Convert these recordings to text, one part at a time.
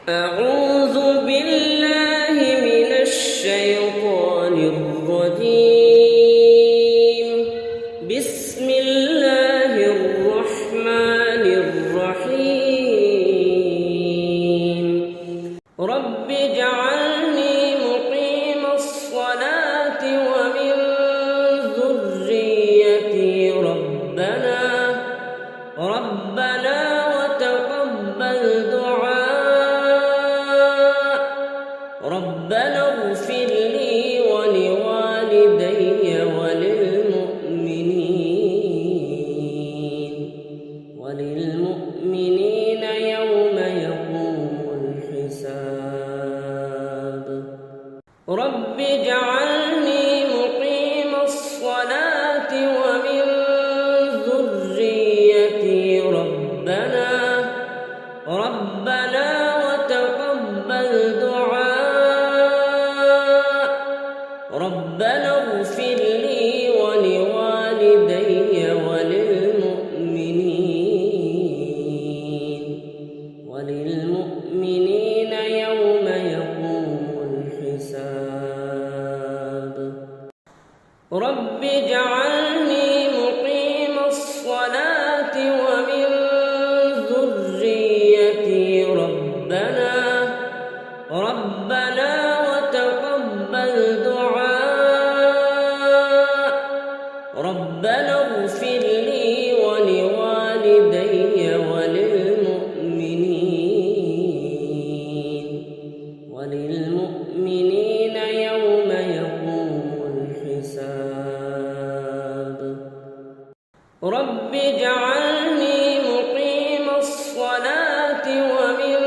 أعوذ بالله من الشيطان الرجيم. بسم الله الرحمن الرحيم. رب اجعلني مقيم الصلاة ومن ذريتي ربنا وتقبل دعاء. ربنا اغفر لي ولوالدي وللمؤمنين يوم يقوم الحساب. رب اجعلني مقيم الصلاة ومن ذريتي ربنا وتقبل دعاء. ربنا اغفر لي ولوالدي وللمؤمنين يوم يقوم الحساب. رب اجعلني مقيم الصلاة ومن ذريتي ربنا وتقبل دعاء. ربنا اغفر لي ولوالدي وللمؤمنين يوم يقوم الحساب. رب اجعلني مقيم الصلاة ومن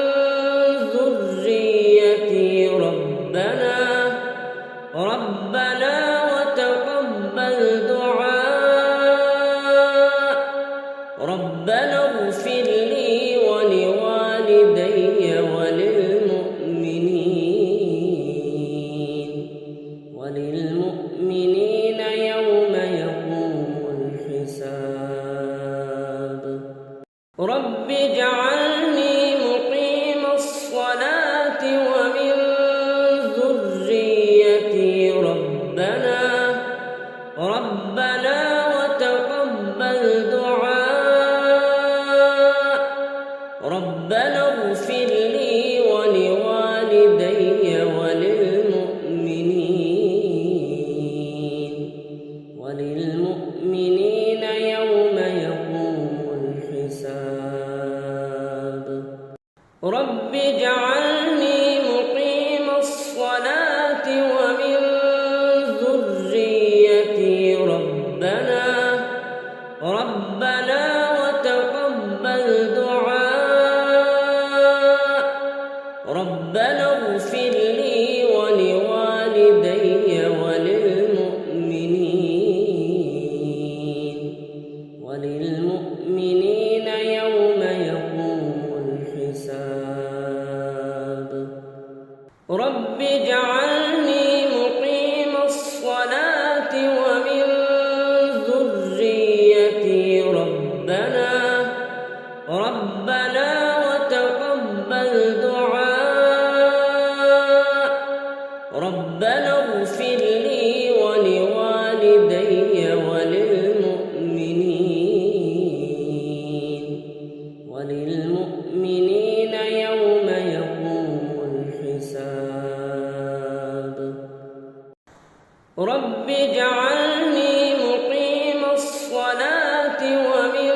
ذريتي ربنا وتقبل دعاء. ربنا اغفر لي ولوالدي وللمؤمنين يوم يقوم الحساب. رب اجعلني مقيم الصلاة ومن ذريتي ربنا وتقبل دعاء. ربنا اغفر لي ولوالدي وللمؤمنين يوم يقوم الحساب. رب اجعلني مقيم الصلاة ومن ذريتي ربنا وتقبل دعاء. ربنا اغفر لي ولوالدي وللمؤمنين يوم يقوم الحساب. رب اجعلني مقيم الصلاة ومن ذريتي ربنا وتقبل دعاء. ربنا اغفر لي ولوالدي وللمؤمنين يوم يقوم الحساب. رب اجعلني مقيم الصلاة ومن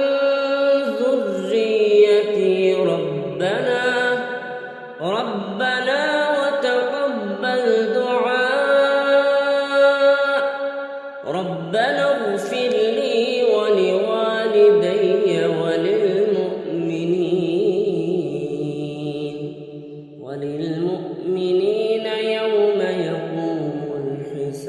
ذريتي ربنا وتقبل دعاء. ربنا اغفر لي ولوالدي وللمؤمنين يوم يقوم الحساب.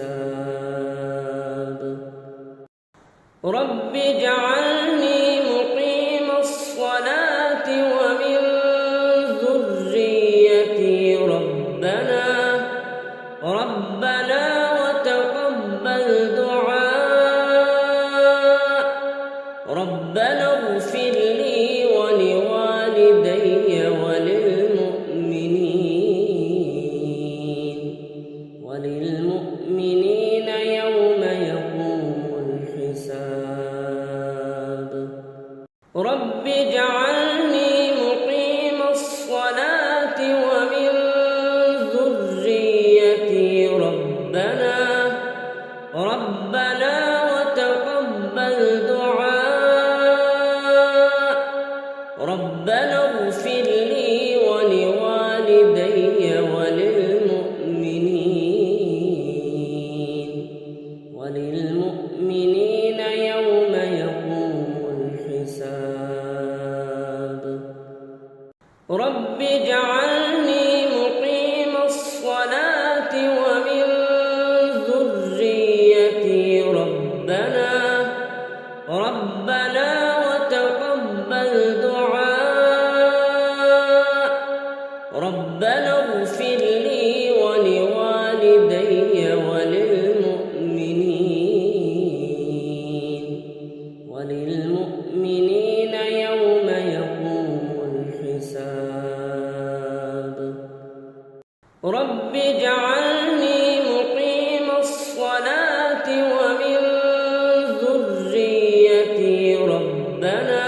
رب اجعلني مقيم الصلاة ومن رب اجعلني مقيم الصلاة ومن ذريتي ربنا وتقبل دعاء ربنا اغفر لي ولوالدي وللمؤمنين يوم يقوم الحساب رب اجعلني مقيم الصلاة ومن ذريتي ربنا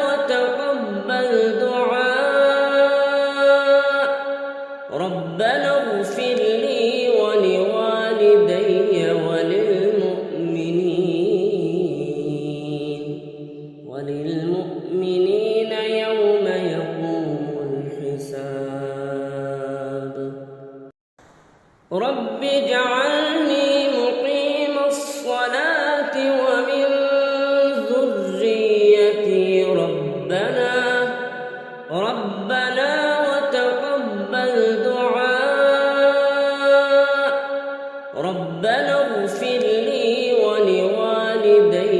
وتقبل دعاء ربنا اغفر لي ولوالدي وللمؤمنين يوم يقوم الحساب رب اجعلني مقيم الصلاة ومن ذريتي ربنا وتقبل دعاء ربنا اغفر لي ولوالدي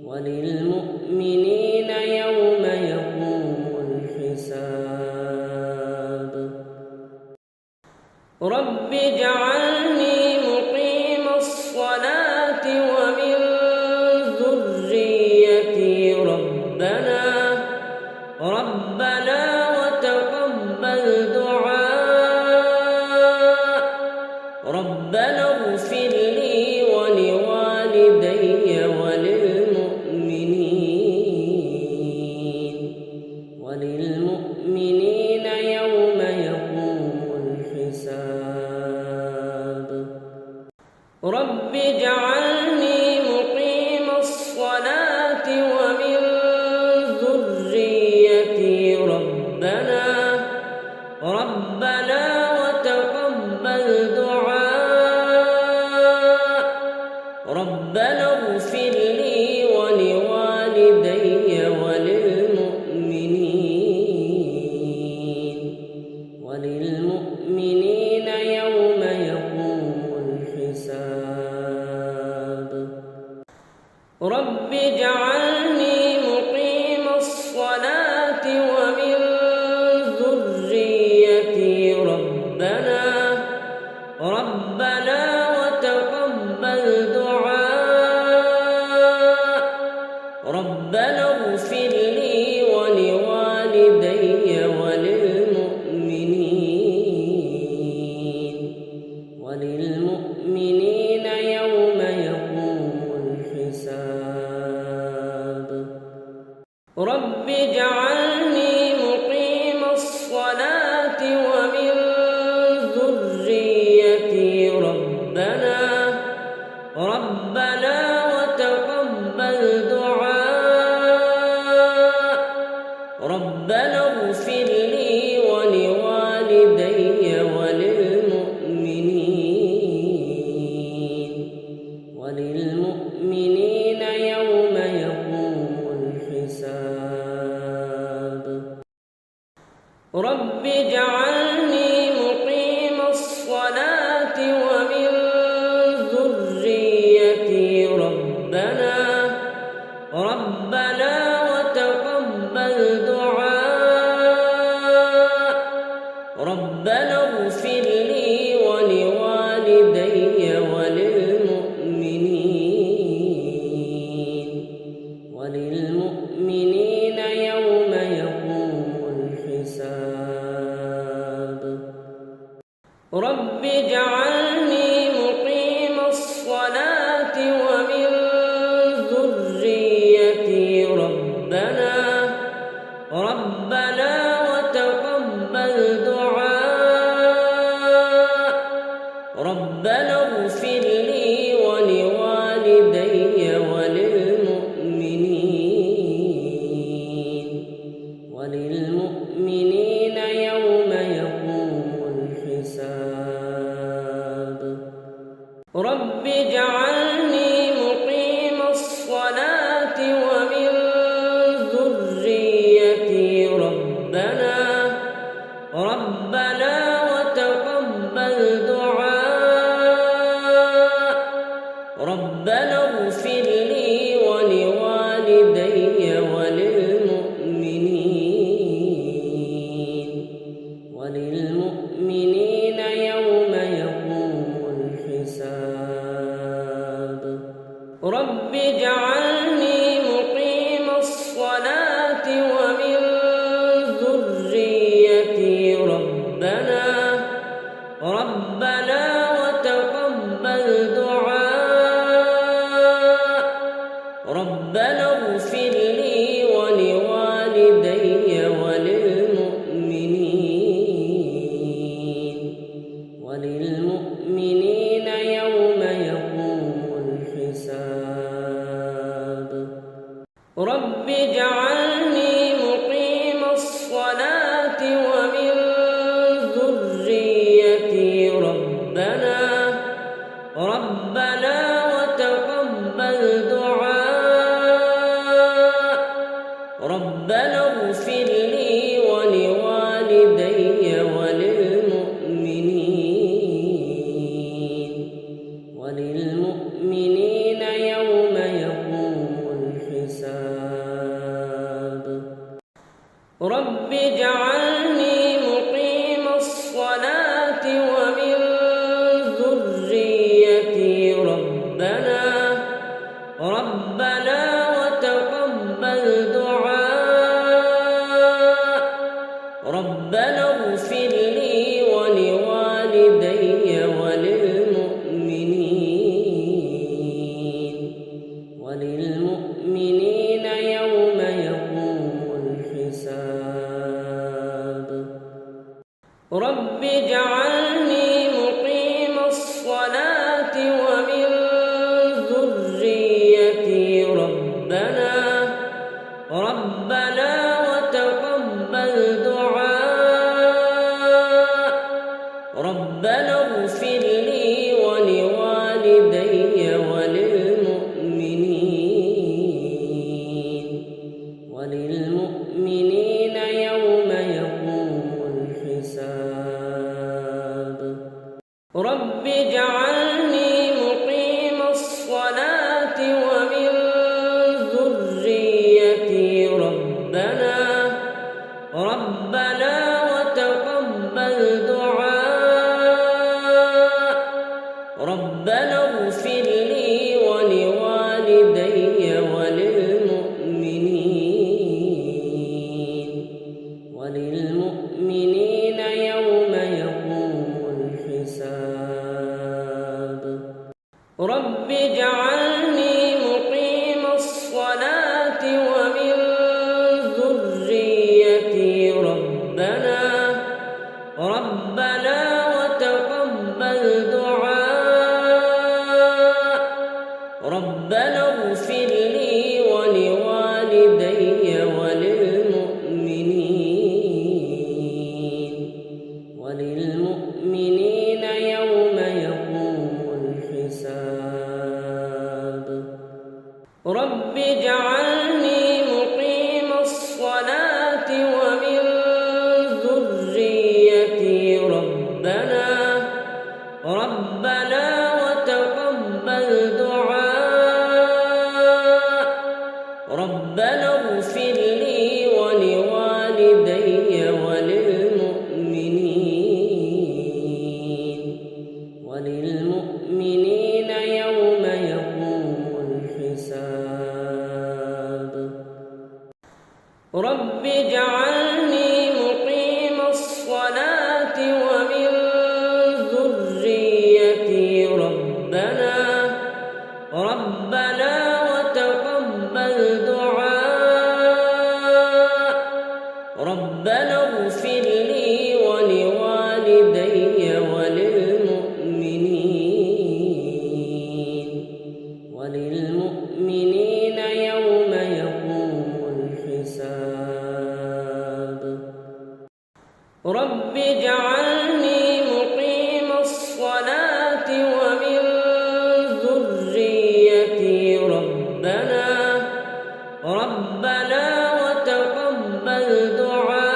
وللمؤمنين يوم يقوم الحساب رب اجعلني مقيم الصلاة ومن ذريتي ربنا وتقبل دعاء ربنا اغفر لي ولوالدي وللمؤمنين يوم يقوم الحساب رب اجعلني مقيم الصلاة ومن ذريتي ربنا وتقبل دعاء ربنا اغفر لي ولوالدي وللمؤمنين يوم يقوم الحساب رب اجعلني مقيم الصلاة ومن ذريتي ربنا وتقبل دعاء ربنا اغفر لي ولوالدي وللمؤمنين يوم يقوم الحساب رب اجعلني مقيم الصلاة ومن ذريتي ربنا وتقبل دعاء ربنا اغفر لي ولوالدي وللمؤمنين يوم يقوم الحساب رب اجعلني مقيم الصلاة ومن ذريتي ربنا وتقبل دعاء ربنا اغفر لي ولوالدي وللمؤمنين يوم يقوم الحساب رب اجعلني مقيم الصلاة ومن ذريتي ربنا وتقبل دعاء ربنا اغفر لي ولوالدي وللمؤمنين يوم يقوم الحساب رب اجعلني مقيم الصلاة ومن ذريتي ربنا وتقبل دعاء ربنا اغفر لي ولوالدي وللمؤمنين يوم يقوم الحساب رب اجعلني مقيم الصلاة ومن ذريتي ربنا وتقبل دعاء ربنا اغفر لي ولوالدي وللمؤمنين يوم يقوم الحساب رب اجعلني مقيم الصلاة ومن ذريتي ربنا وتقبل دعاء ربنا اغفر لي ولوالدي وللمؤمنين يوم يقوم الحساب رب اجعلني مقيم الصلاة ومن ذريتي ربنا وتقبل دعاء ربنا اغفر لي ولوالدي وللمؤمنين يوم يقوم الحساب رب اجعلني مقيم الصلاة ومن ذريتي ربنا وتقبل دعاء ربنا اغفر لي ولوالدي وللمؤمنين يوم يقوم الحساب رب اجعلني مقيم الصلاة ومن ذريتي ربنا وتقبل دعاء ربنا اغفر لي ولوالدي وللمؤمنين يوم يقوم الحساب رب اجعلني مقيم الصلاة ومن ذريتي ربنا وتقبل دعاء ربنا اغفر لي ولوالدي وللمؤمنين يوم يقوم الحساب رب اجعلني مقيم الصلاة ومن ذريتي ربنا وتقبل دعاء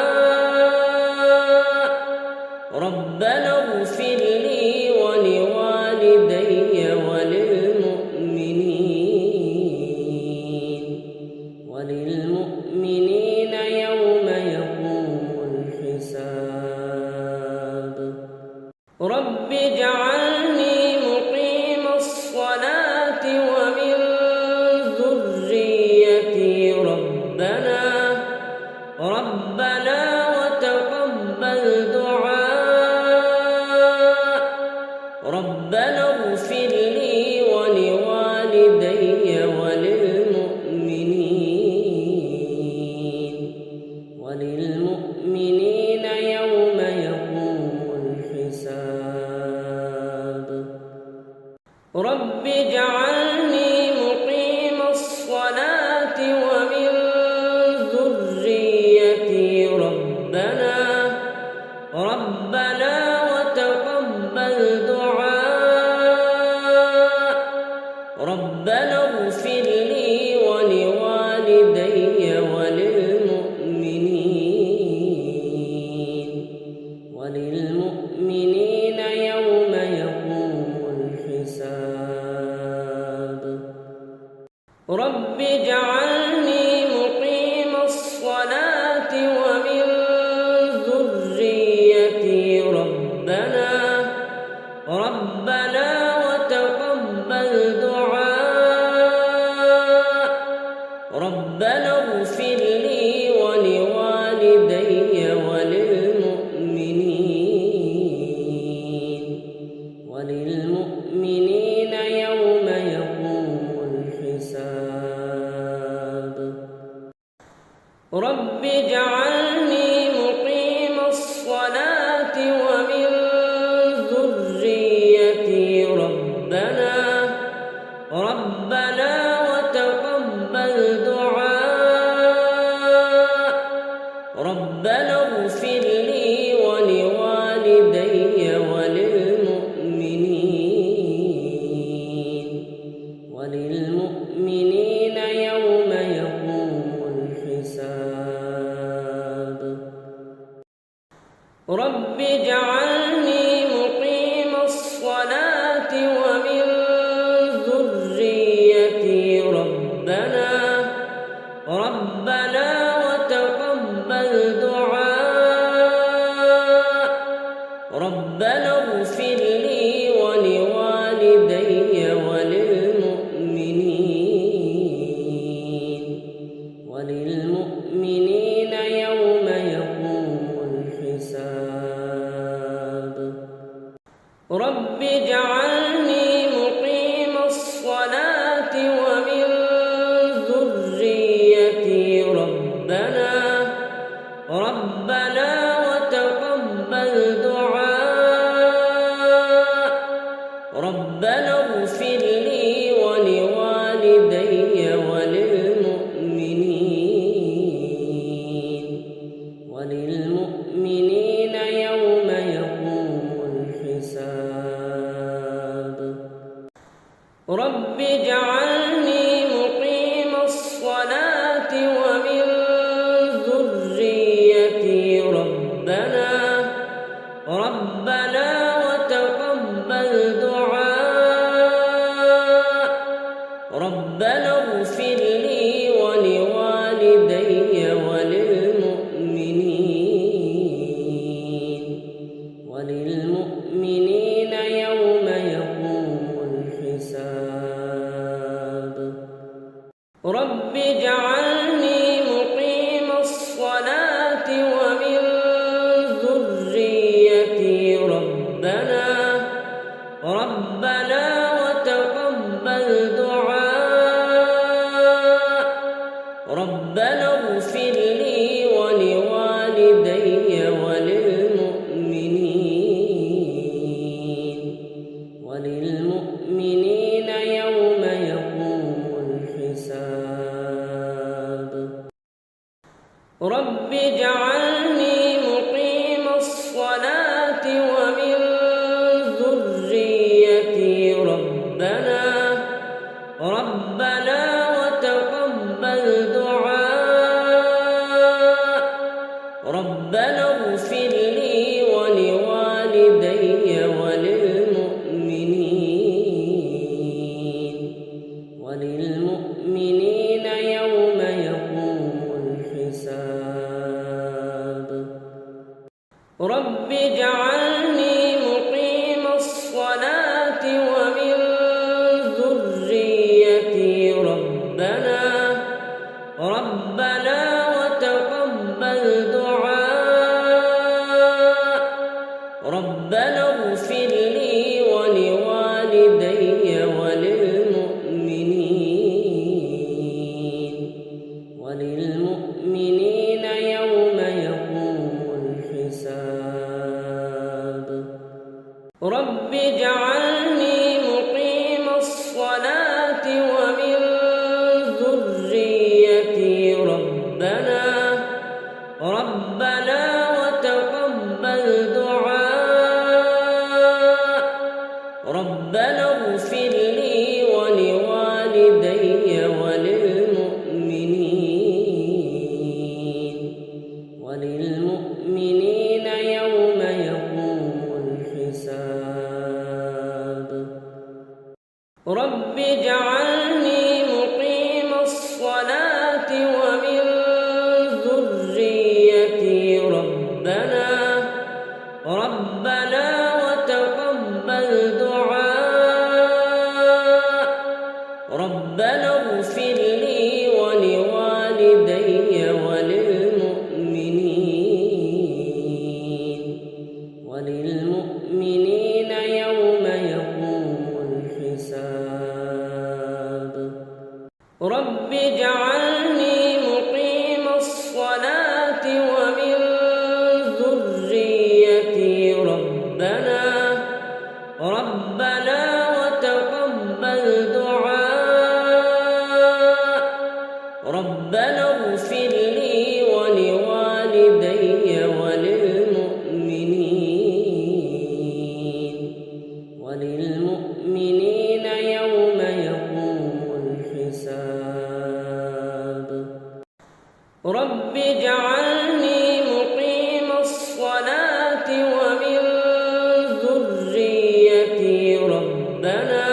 ربنا اغفر لي ولوالدي وللمؤمنين يوم يقوم الحساب رب اجعلني مقيم الصلاة ومن ذريتي ربنا وتقبل دعاء ربنا اغفر لي ولوالدي وللمؤمنين يوم يقوم الحساب رب اجعلني مقيم الصلاة ومن ذريتي ربنا وتقبل دعاء ربنا اغفر لي ولوالدي وللمؤمنين يوم يقوم الحساب رب اجعلني مقيم الصلاة ومن ذريتي ربنا وتقبل دعاء ربنا اغفر لي ولوالدي وللمؤمنين يوم يقوم الحساب رب اجعلني مقيم الصلاة ومن ذريتي ربنا وتقبل دعاء ربنا اغفر لي ولوالدي وللمؤمنين يوم يقوم الحساب رب اجعلني مقيم الصلاة ومن ذريتي ربنا وتقبل دعاء ربنا اغفر لي ولوالدي وللمؤمنين يوم يقوم الحساب رب اجعلني مقيم الصلاة ومن ذريتي ربنا وتقبل دعاء ربنا اغفر لي ولوالدي وللمؤمنين يوم يقوم الحساب رب اجعلني مقيم الصلاة ومن ذريتي ربنا وتقبل دعاء ربنا اغفر لي ولوالدي وللمؤمنين يوم يقوم الحساب رب اجعلني مقيم الصلاة ومن ذريتي ربنا وتقبل دعاء ربنا اغفر لي ولوالدي وللمؤمنين يوم يقوم الحساب رب اجعلني مقيم الصلاة ومن ذريتي ربنا وتقبل دعاء اجعلني مقيم الصلاة ومن ذريتي ربنا وتقبل دعاء ربنا اغفر لي ولوالدي وللمؤمنين يوم يقوم الحساب رب اجعلني مقيم الصلاة ومن ذريتي ربنا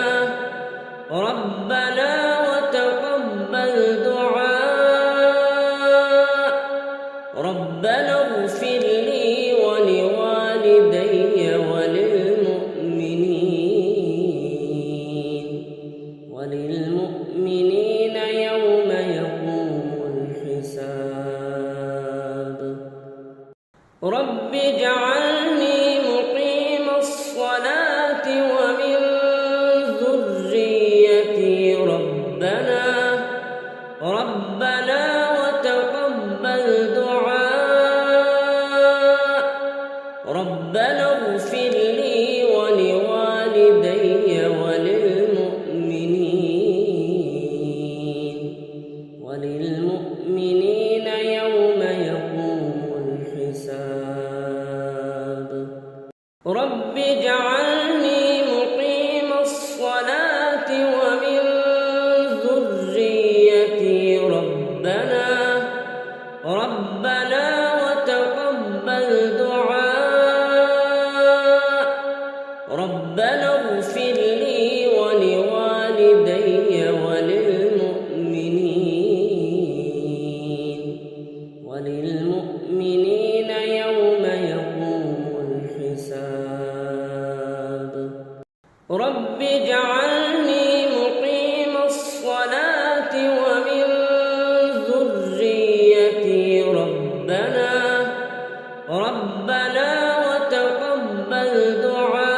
وتقبل دعاء ربنا اغفر لي ولوالدي وللمؤمنين يوم يقوم الحساب رب اجعلني مقيم الصلاة ومن ذريتي ربنا وتقبل دعاء ربنا اغفر لي ولوالدي وللمؤمنين يوم يقوم الحساب رب اجعلني مقيم الصلاة ومن ذريتي ربنا وتقبل دعاء ربنا اغفر لي ولوالدي وللمؤمنين يوم يقوم الحساب رب اجعلني مقيم الصلاة ومن ذريتي ربنا وتقبل دعاء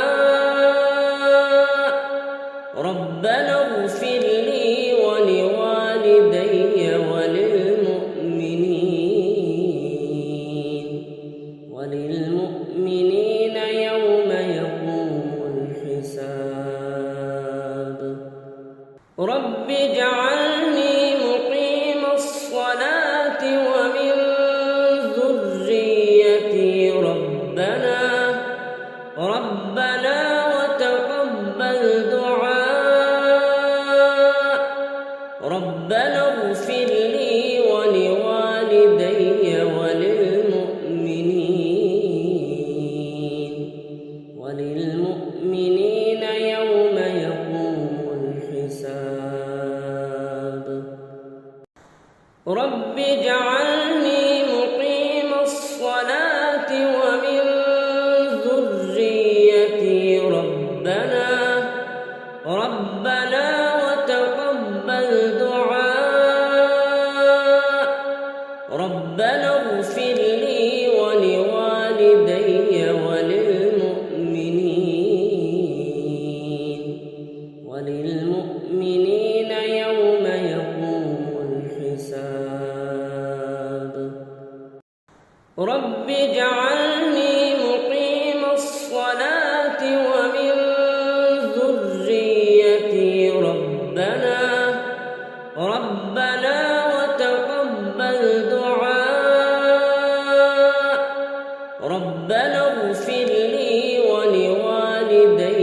ربنا اغفر لي ولوالدي وللمؤمنين يوم يقوم الحساب رب اجعلني مقيم الصلاة ومن ذريتي ربنا وتقبل دعاء ربنا اغفر لي ولوالدي وللمؤمنين يوم يقوم الحساب رب اجعلني مقيم الصلاة ومن ذريتي ربنا وتقبل دعاء ربنا اغفر لي ولوالدي وللمؤمنين يوم يقوم الحساب رب اجعلني مقيم الصلاة ومن ذريتي ربنا وتقبل دعاء ربنا اغفر لي ولوالدي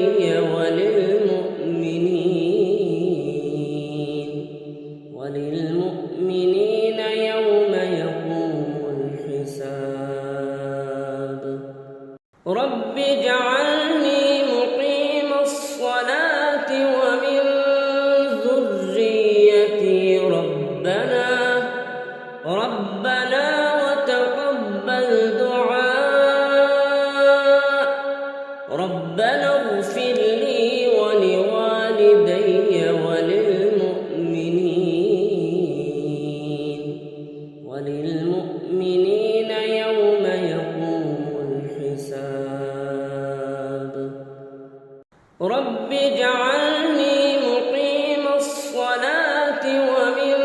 وللمؤمنين يوم يقوم الحساب رب اجعلني مقيم الصلاة ومن ذريتي ربنا وتقبل دعاء ربنا اغفر لي ولوالدي وللمؤمنين يوم يقوم الحساب رب اجعلني مقيم الصلاة ومن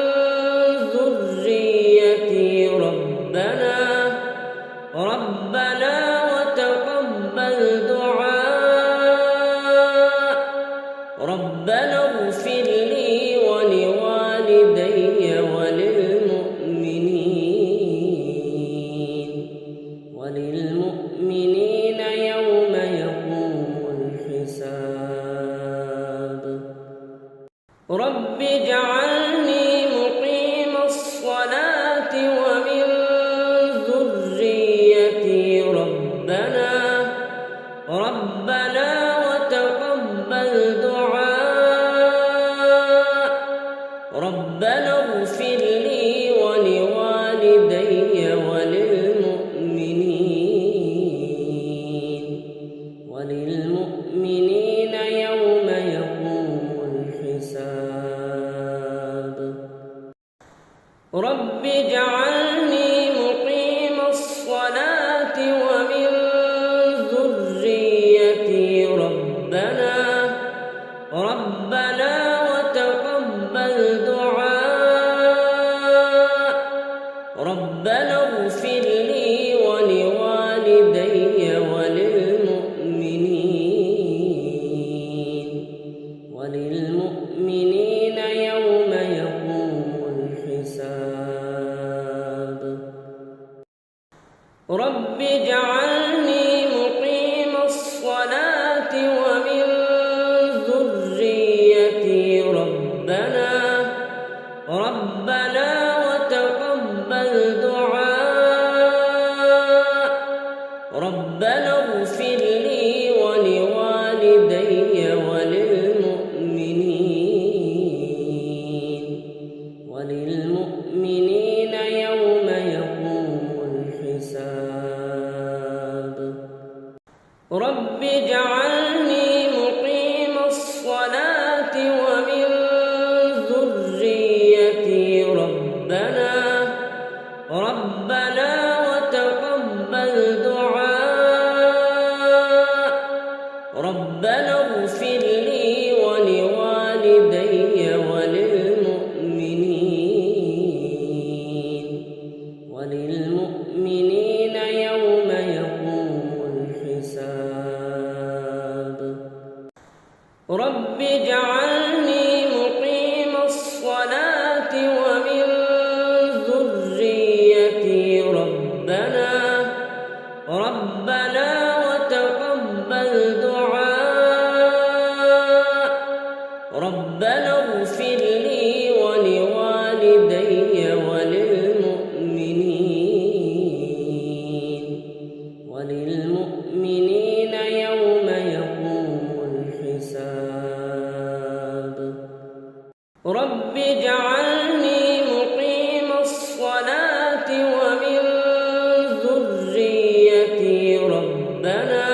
اغفر لي ولوالدي وللمؤمنين يوم يقوم الحساب. رب اجعلني مقيم الصلاة ومن ذريتي ربنا وتقبل دعاء. ربنا اغفر لي ولوالدي وللمؤمنين يوم يقوم الحساب. رب اجعلني مقيم الصلاة ومن ذريتي ربنا وتقبل دعاء. ربنا اغفر لي ولوالدي وللمؤمنين يوم يقوم الحساب. رب اجعلني مقيم الصلاة ومن ذريتي ربنا وتقبل دعاء. ربنا اغفر لي ولوالدي وللمؤمنين يوم يقوم الحساب. رب اجعلني مقيم الصلاة ومن ذريتي ربنا وتقبل دعاء. ربنا اغفر لي ولوالدي وللمؤمنين يوم يقوم الحساب. رب اجعلني مقيم الصلاة ومن ذريتي ربنا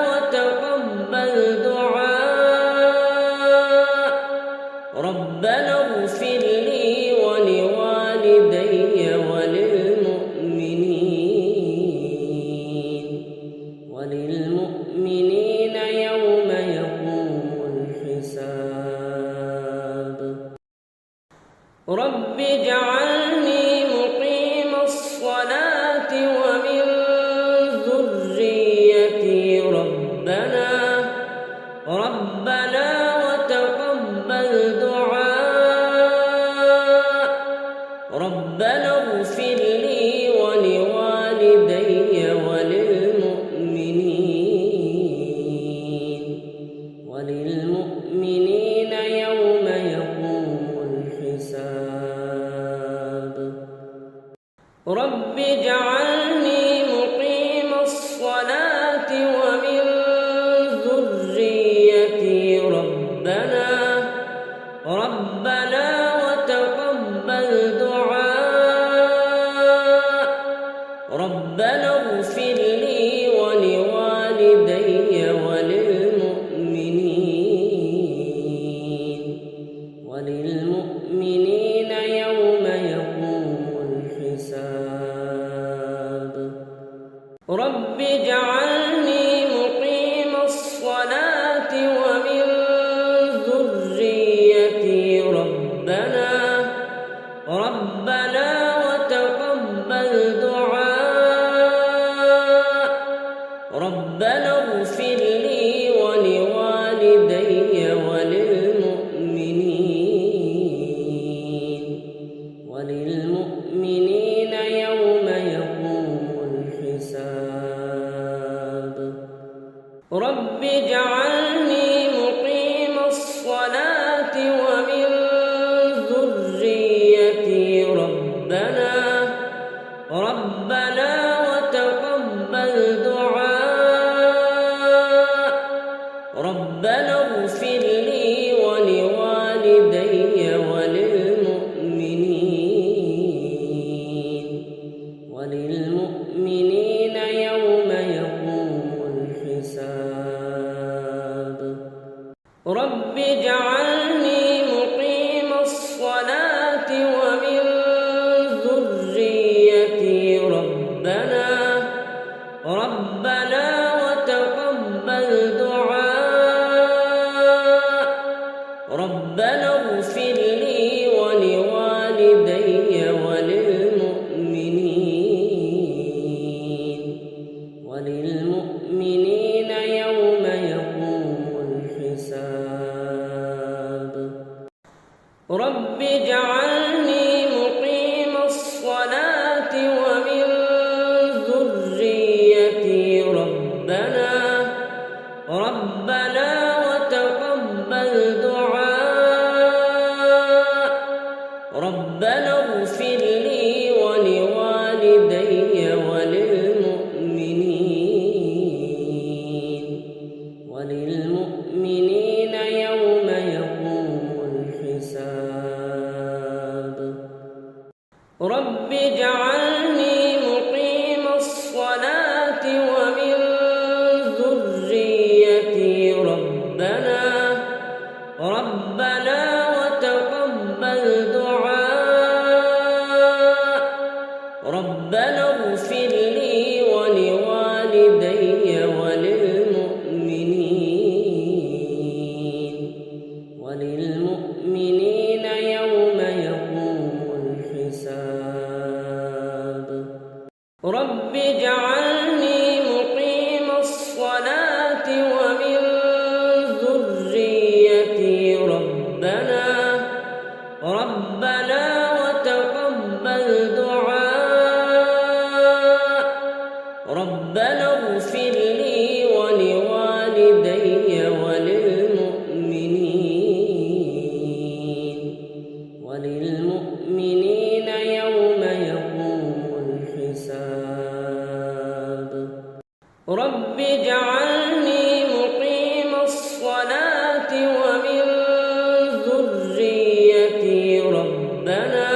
وتقبل دعاء. ربنا اغفر لي ولوالدي وللمؤمنين يوم يقوم الحساب. رب اجعلني مقيم الصلاة ومن ذريتي ربنا وتقبل دعاء. ربنا اغفر لي ولوالدي وللمؤمنين يوم يقوم الحساب. رب اجعلني مقيم الصلاة ومن ذريتي ربنا وتقبل دعاء. ربنا اغفر لي ولوالدي وللمؤمنين يوم يقوم الحساب. رب اجعلني مقيم الصلاة ومن ذريتي ربنا وتقبل دعاء. ربنا اغفر لي ولوالدي وللمؤمنين يوم يقوم الحساب. رب اجعلني مقيم الصلاة ومن رب اجعلني مقيم الصلاة ومن ذريتي ربنا وتقبل دعاء ربنا اغفر لي ولوالدي وللمؤمنين يوم يقوم الحساب رب اجعلني مقيم الصلاة ومن ذريتي ربنا وتقبل دعاء ربنا اغفر لي ولوالدي وللمؤمنين يوم يقوم الحساب رب اجعلني مقيم الصلاة ومن ذريتي ربنا وتقبل دعاء ربنا اغفر لي ولوالدي وللمؤمنين يوم يقوم الحساب رب اجعلني مقيم الصلاة ومن ذريتي ربنا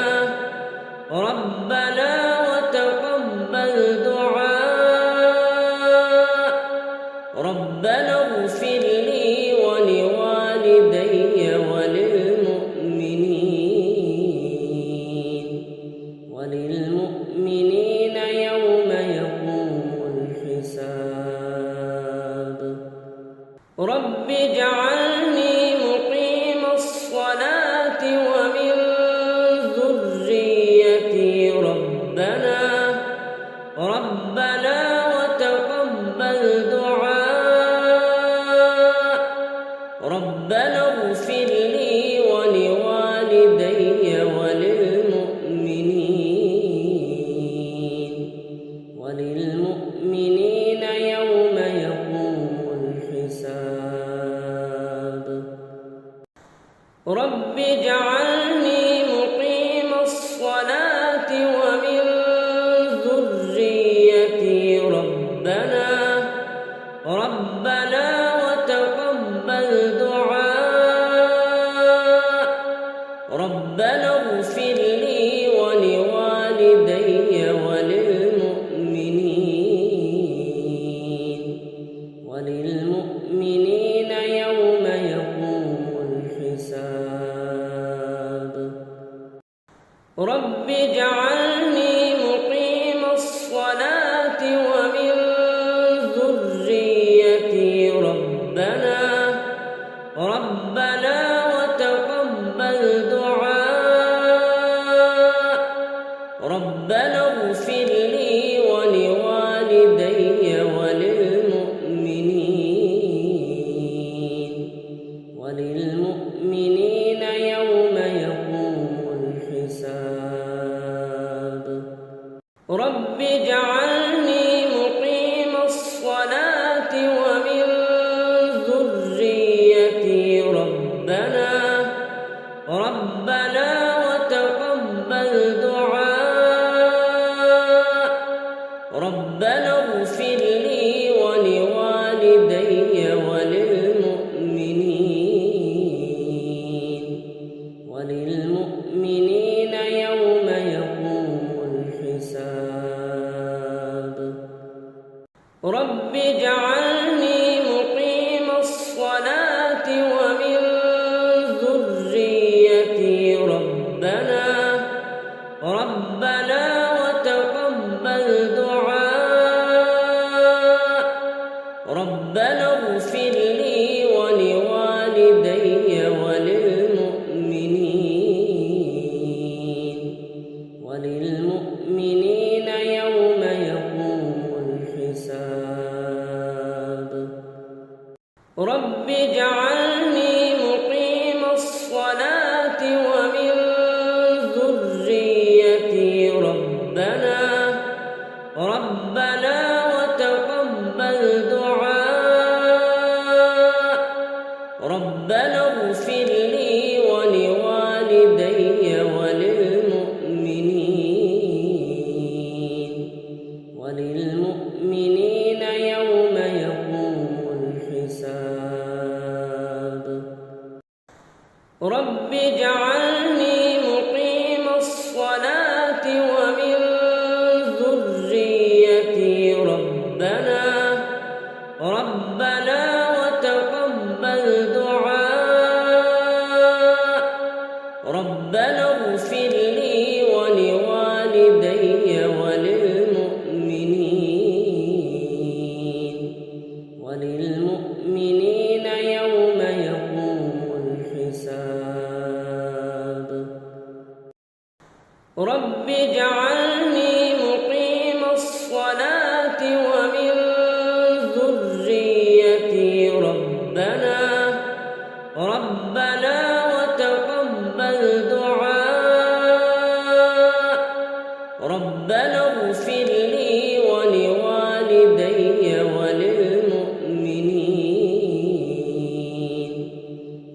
وتقبل دعاء ربنا اغفر لي ولوالدي وللمؤمنين يوم يقوم الحساب رب اجعلني مقيم الصلاة ومن ذريتي ربنا وتقبل دعاء ربنا اغفر لي ولوالدي وللمؤمنين يوم يقوم الحساب رب اجعلني مقيم الصلاة ومن ذريتي ربنا وتقبل دعاء ربنا اغفر لي ولوالدي وللمؤمنين يوم يقوم الحساب رب اجعلني مقيم الصلاة ومن ذريتي ربنا وتقبل دعاء ربنا اغفر لي ولوالدي وللمؤمنين يوم يقوم الحساب رب اجعلني مقيم الصلاة ومن ذريتي ربنا وتقبل دعاء ربنا اغفر لي ولوالدي وللمؤمنين يوم يقوم الحساب رب اجعلني مقيم الصلاة ومن ذريتي ربنا وتقبل دعاء ربنا اغفر لي ولوالدي وللمؤمنين يوم يقوم الحساب رب اجعلني مقيم الصلاة ومن اغفر لي ولوالدي وللمؤمنين يوم يقوم الحساب رب اجعلني مقيم الصلاة ومن ذريتي ربنا وتقبل دعاء ربنا اغفر لي ولوالدي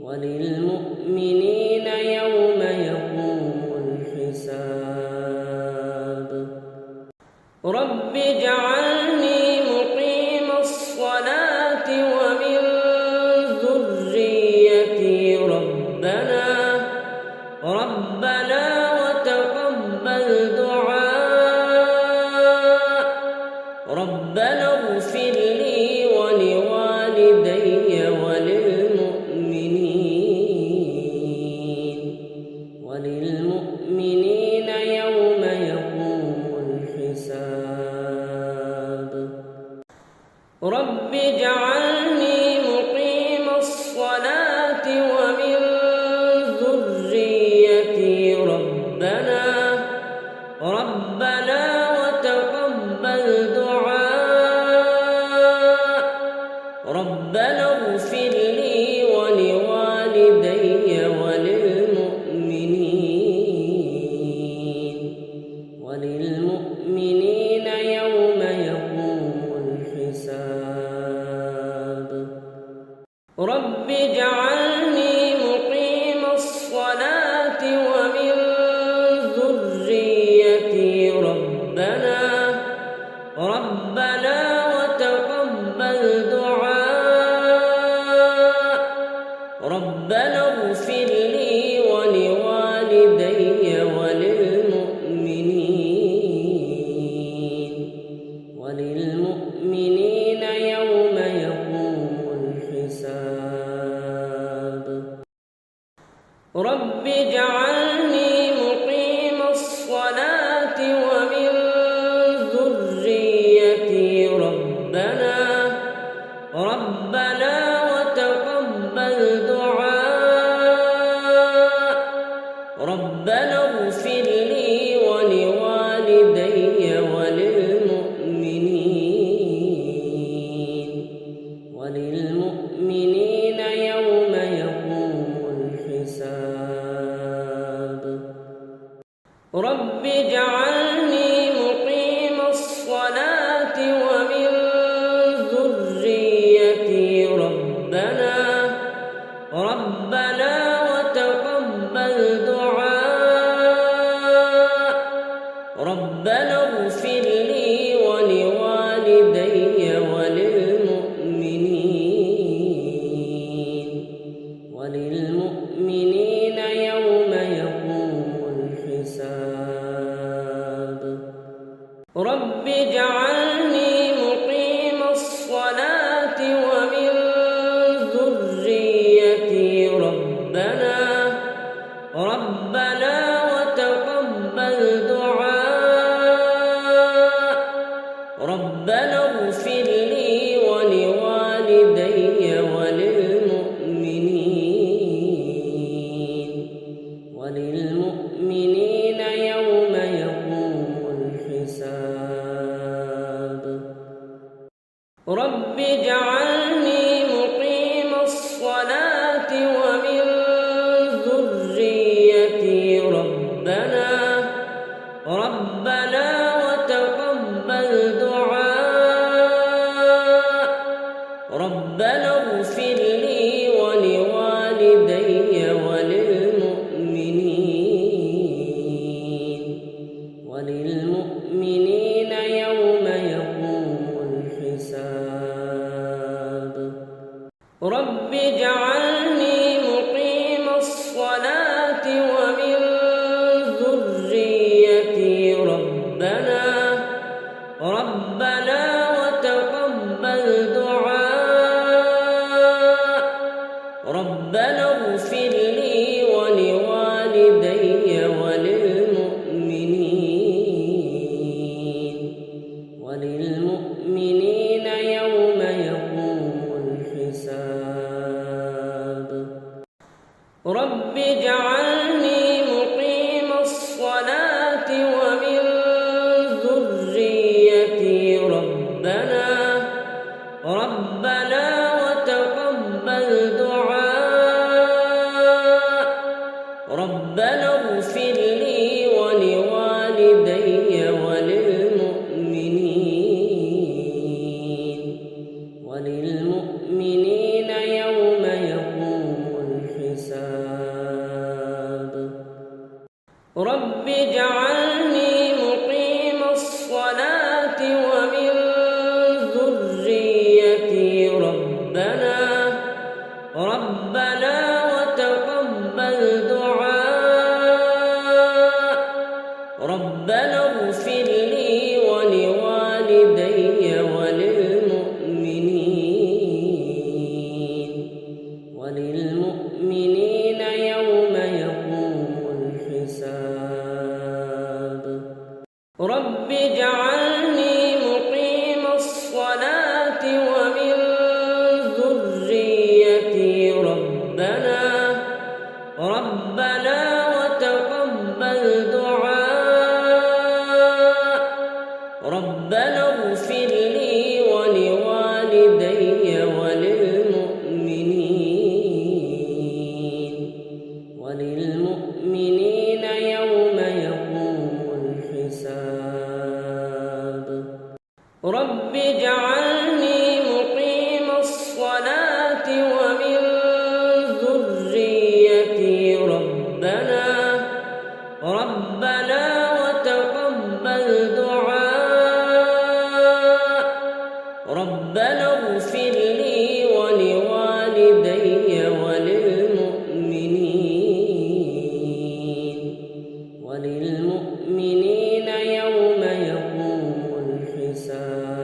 وللمؤمنين يوم يقوم الحساب رب اجعلني مقيم الصلاة ومن ذريتي ربنا وتقبل دعاء ربنا اغفر لي ولوالدي وللمؤمنين يوم يقوم الحساب رب اجعلني مقيم الصلاة ومن ذريتي ربنا وتقبل دعاء ربنا اغفر لي ولوالدي وللمؤمنين يوم يقوم الحساب رب اجعلني مقيم الصلاة ومن ذريتي ربنا وتقبل دعاء ربنا اغفر لي ولوالدي وللمؤمنين يوم يقوم الحساب رب اجعلني مقيم الصلاة ومن ذريتي ربنا وتقبل دعاء ربنا اغفر لي ولوالدي وللمؤمنين يوم يقوم الحساب رب اجعلني مقيم الصلاة ومن ذريتي ربنا وتقبل دعاء ربنا اغفر لي ولوالدي وللمؤمنين يوم يقوم الحساب رب اجعلني مقيم الصلاة ومن ذريتي ربنا وتقبل دعاء ربنا اغفر لي ولوالدي وللمؤمنين يوم يقوم الحساب رب اجعلني مقيم الصلاة ومن ذريتي ربنا وتقبل دعاء ربنا اغفر لي ولوالدي اغفر لي ولوالدي وللمؤمنين يوم يقوم الحساب. رب اجعلني مقيم الصلاة ومن ذريتي ربنا وتقبل دعاء. ربنا اغفر لي ولوالدي وللمؤمنين يوم يقوم الحساب. رب اجعلني مقيم الصلاة ومن ذريتي ربنا وتقبل دعاء. ربنا اغفر لي ولوالدي وللمؤمنين يوم يقوم الحساب. رب اجعلني مقيم الصلاة ومن ذريتي ربنا وتقبل دعاء. ربنا اغفر لي ولوالدي وللمؤمنين يوم يقوم الحساب.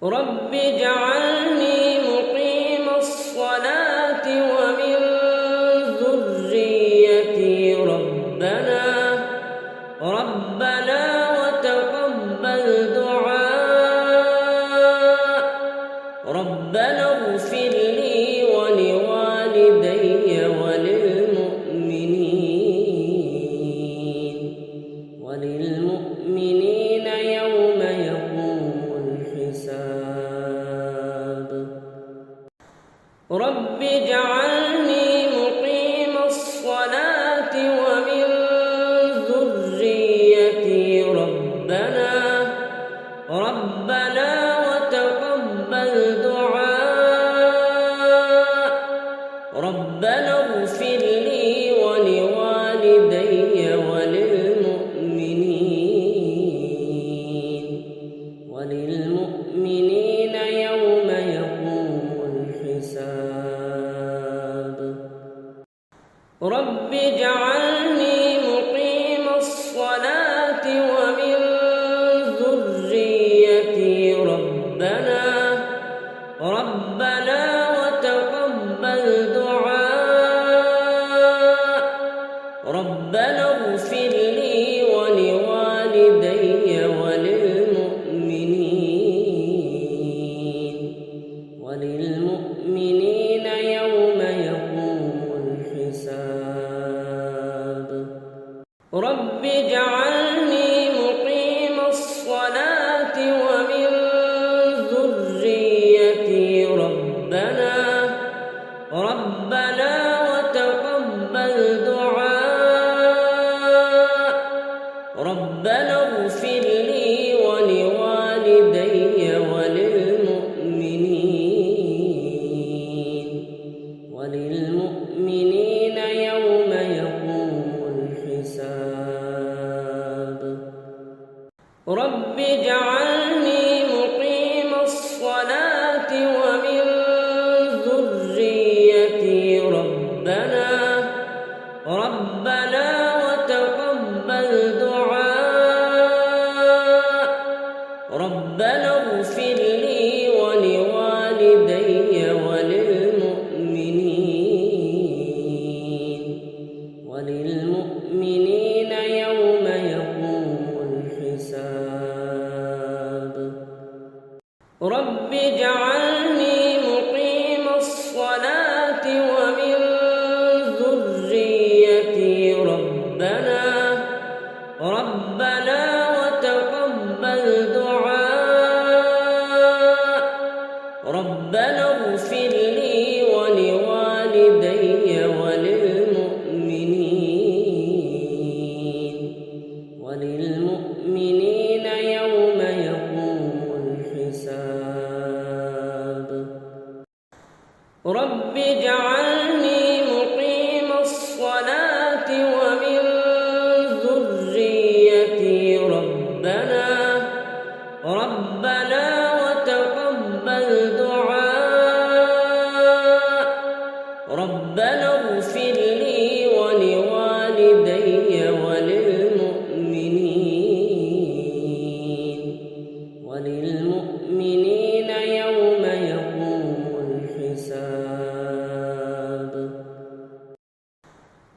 رب اجعلني مقيم الصلاة ومن ذريتي ربنا وتقبل دعاء. ربنا اغفر لي ولوالدي وللمؤمنين يوم يقوم الحساب. رب اجعلني مقيم الصلاة ومن ذريتي ربنا وتقبل دعاء. ربنا اغفر لي ولوالدي وللمؤمنين يوم يقوم الحساب. رب اجعلني مقيم الصلاة ومن ذريتي ربنا وتقبل دعاء. ربنا اغفر لي ولوالدي وللمؤمنين يوم يقوم الحساب. رب اجعلني مقيم الصلاة ومن ذريتي ربنا وتقبل دعاء. ربنا اغفر لي ولوالدي وللمؤمنين يوم يقوم الحساب. رب اجعلني مقيم الصلاة ومن ذريتي ربنا وتقبل دعاء. ربنا اغفر لي ولوالدي وللمؤمنين يوم يقوم الحساب. رب اجعلني مقيم الصلاة ومن ذريتي ربنا وتقبل دعاء. ربنا اغفر لي ولوالدي وللمؤمنين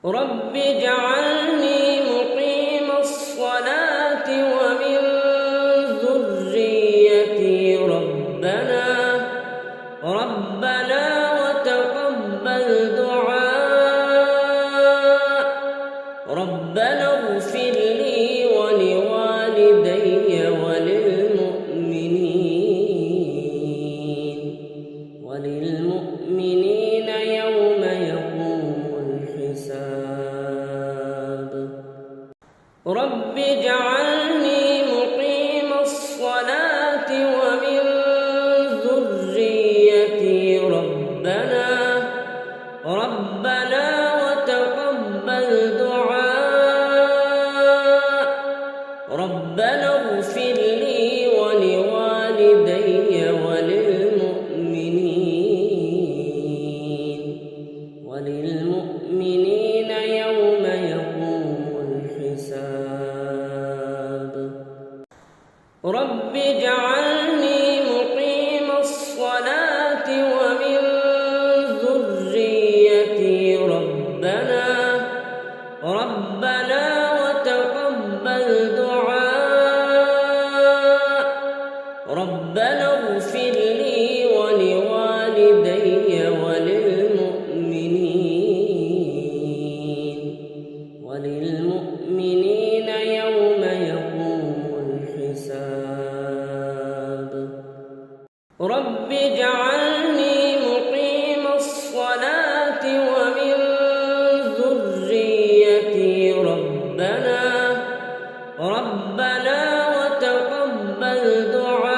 رب اجعلني مقيم الصلاة ومن ذريتي ربنا وتقبل دعاء ربنا اغفر لي ولوالدي وللمؤمنين يوم يقوم الحساب رب اجعلني مقيم الصلاة ومن ذريتي ربنا وتقبل دعاء ربنا اغفر لي ولوالدي وللمؤمنين يوم يقوم الحساب رب اجعلني مقيم الصلاة ومن ذريتي ربنا وتقبل دعاء ربنا اغفر لي ولوالدي وللمؤمنين يوم يقوم الحساب رب اجعلني مقيم الصلاة ومن ذريتي ربنا وتقبل دعاء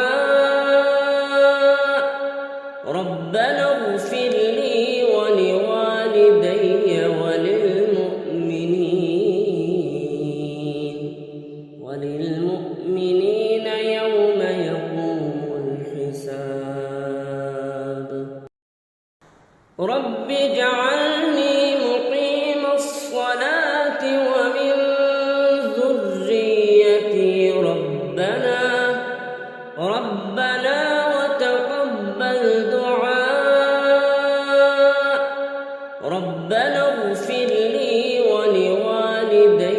ربنا اغفر لي ولوالدي وللمؤمنين يوم يقوم الحساب رب اجعلني مقيم الصلاة ومن ذريتي ربنا وتقبل دعاء ربنا اغفر لي ولوالدي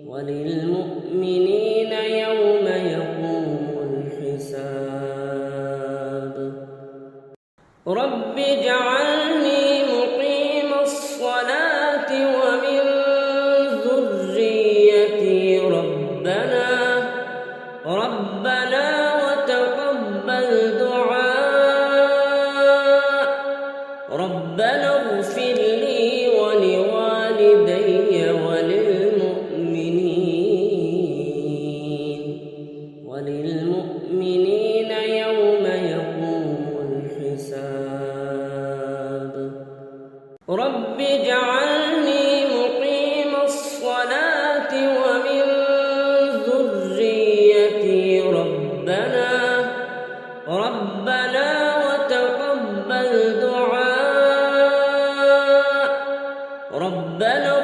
وللمؤمنين يوم يقوم الحساب رب اجعلني مقيم الصلاة ومن ذريتي ربنا وتقبل دعاء ربنا اغفر لي ولوالدي وللمؤمنين يوم يقوم الحساب رب اجعلني مقيم الصلاة ومن ذريتي ربنا وتقبل دعاء ربنا